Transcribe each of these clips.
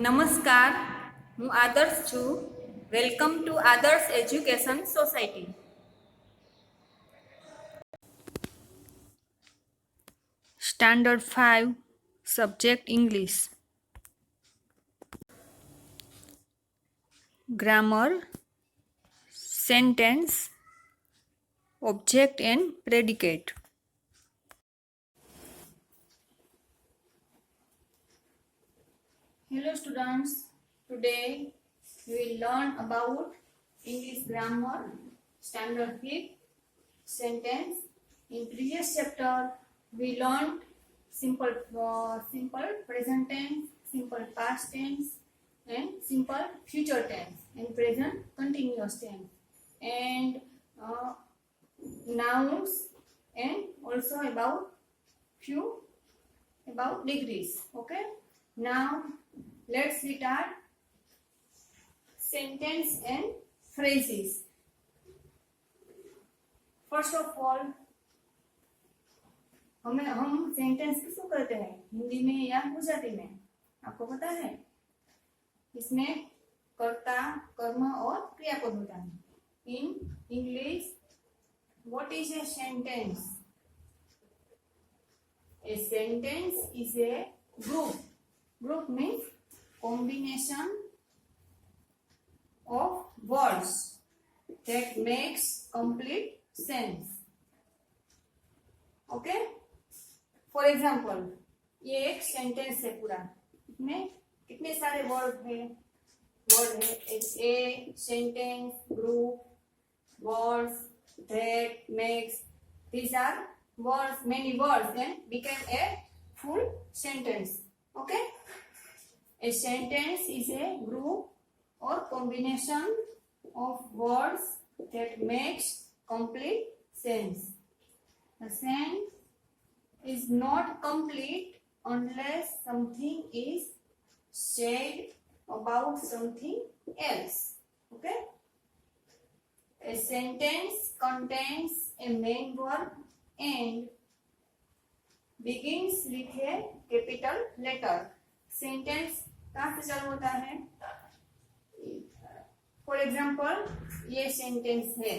નમસ્કાર, હું આદર્શ છું. વેલકમ ટુ આદર્શ education society. Standard 5 subject English. Grammar, sentence, object and predicate. Hello students, today we will learn about English grammar, standard 5, sentence. In previous chapter we learned simple present tense, simple past tense and simple future tense and present continuous tense and nouns and also about degrees. Okay, now let's start sentence and phrases. First of all, हम sentence किसको करते हैं, हिंदी में या गुजराती में? आपको पता है? इसमें कर्ता, कर्म और क्रियापद होता है. In English, what is a sentence? A sentence is a group. Group means combination of words that makes complete sense. Okay? For example, ये एक सेंटेंस है पूरा. इसमें कितने सारे वर्ड है? A sentence, group, words that makes. These are words, many words, and became a full sentence. Okay? A sentence is a group or combination of words that makes complete sense. A sentence is not complete unless something is said about something else. Okay? A sentence contains a main verb and begins with a capital letter. Sentence कहाँ से चालू होता है? For example, ये sentence है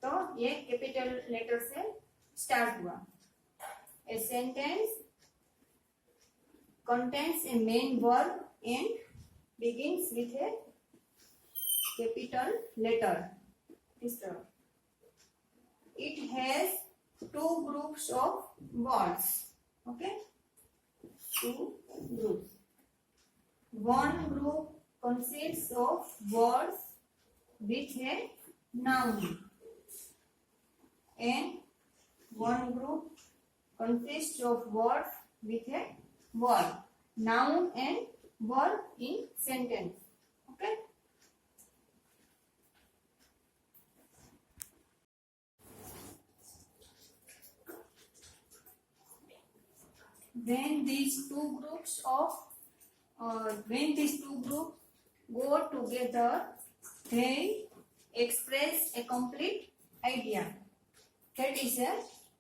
तो ये capital letter से स्टार्ट हुआ. A sentence contains a main verb and begins with a capital letter. It has two groups of words. Okay? Two groups. One group consists of words with a noun and one group consists of words with a verb. Noun and verb in sentence. Okay? When these two groups go together, they express a complete idea. That is a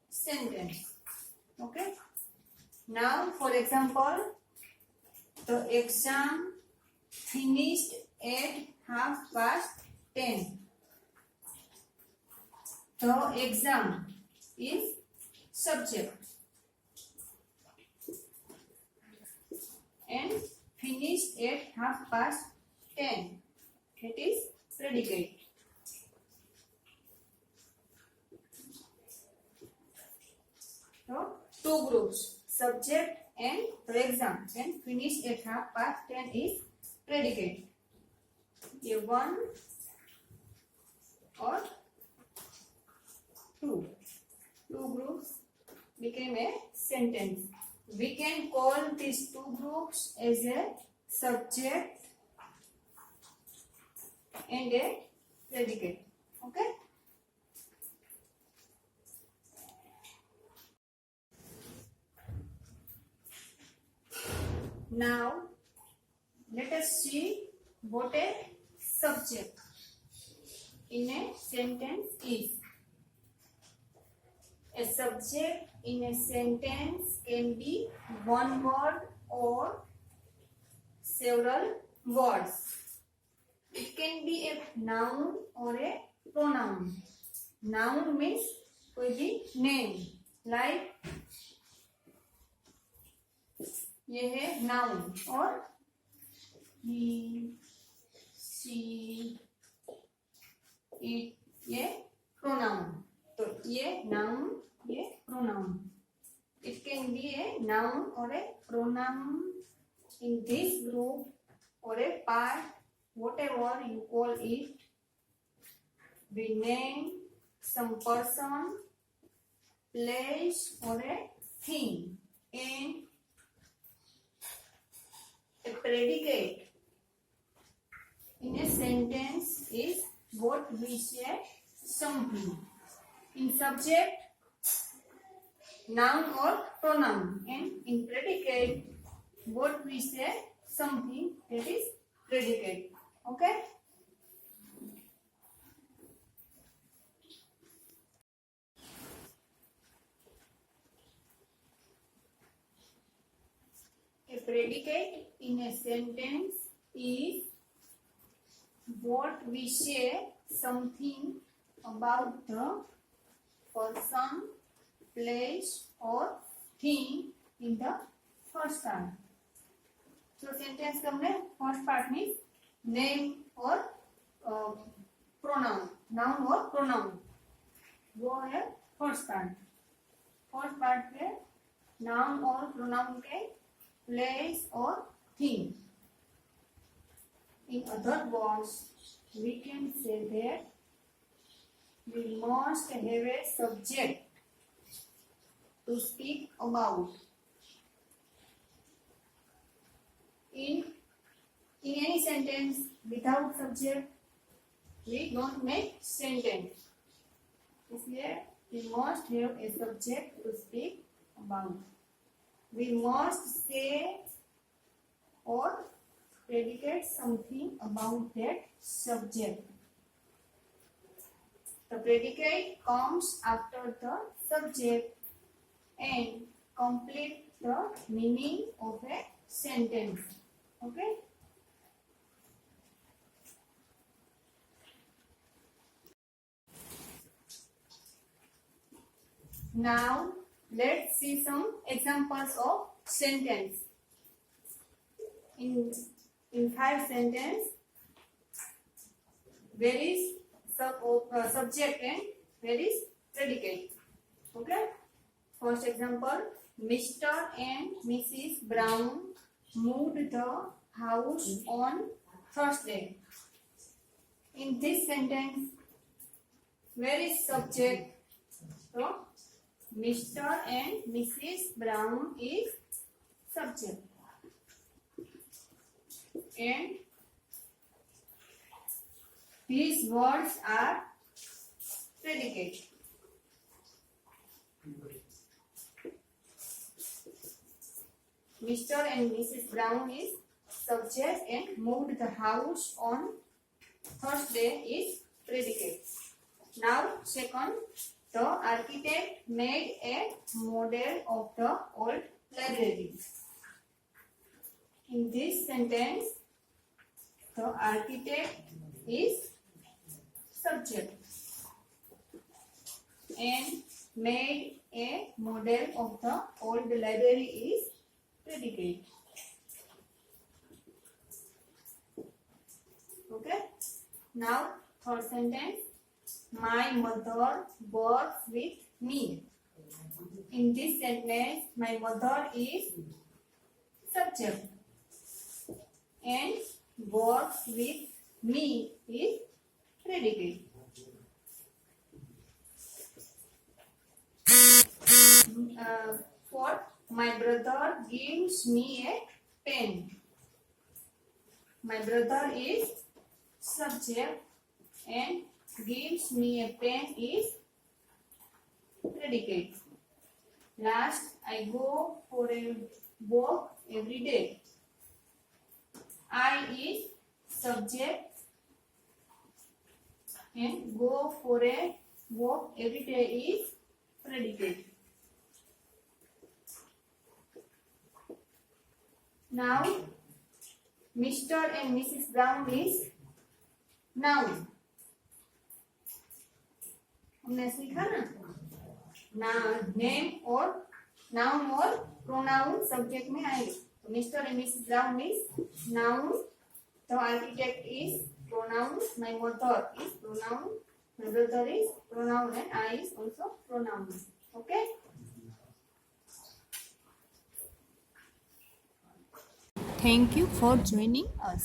sentence. Okay? Now, for example, the exam finished at 10:30. The exam is subject and finished at 10:30. That is predicate. So, two groups, subject and the exam, and finished at 10:30 is predicate. A one or two groups became a sentence. We can call these two groups as a subject and a predicate. Okay? Now, let us see what a subject in a sentence is. A subject in a sentence can be one word or several words. It can be a noun or a pronoun. Noun means कोई भी name, like ये है noun और he, she, it ये pronoun. तो ये noun, ये pronoun. It can be a noun or a pronoun in this group or a part, whatever you call it. We name some person, place or a thing. And a predicate in a sentence is what we say something. In subject, noun or pronoun, and in predicate, what we say something, that is predicate. Okay? A predicate in a sentence is what we say something about the person, place or thing in the first part. So sentence का हमने first part means name और pronoun, noun और pronoun. वो है first part. First part पे noun और pronoun के place or thing. In other words, we can say that we must have a subject to speak about. In any sentence without subject, we don't make sentence. इसलिए we must have a subject to speak about. We must say or predicate something about that subject. The predicate comes after the subject and complete the meaning of a sentence. Okay? Now let's see some examples of sentence. In 5 sentences, where is subject and where is predicate. Okay? First example, Mr. and Mrs. Brown moved the house on Thursday. In this sentence, where is subject? So, Mr. and Mrs. Brown is subject. And these words are predicate. Mr. and Mrs. Brown is subject and moved the house on Thursday is predicate. Now, second, the architect made a model of the old library. In this sentence, the architect is subject and made a model of the old library is predicate. Okay? Now, third sentence. My mother works with me. In this sentence, my mother is subject and works with me is predicate. Fourth, my brother gives me a pen. My brother is subject and gives me a pen is predicate. Last, I go for a walk every day. I is subject and go for a walk every day is predicate. Now Mr. and Mrs. Brown is noun. हमने सीखा ना, name और noun और pronoun subject में आएंगे. तो mister and Mrs brown is noun, the architect is pronoun, my mother is pronoun, my brother is pronoun and I is also pronoun. Okay. Thank you for joining us.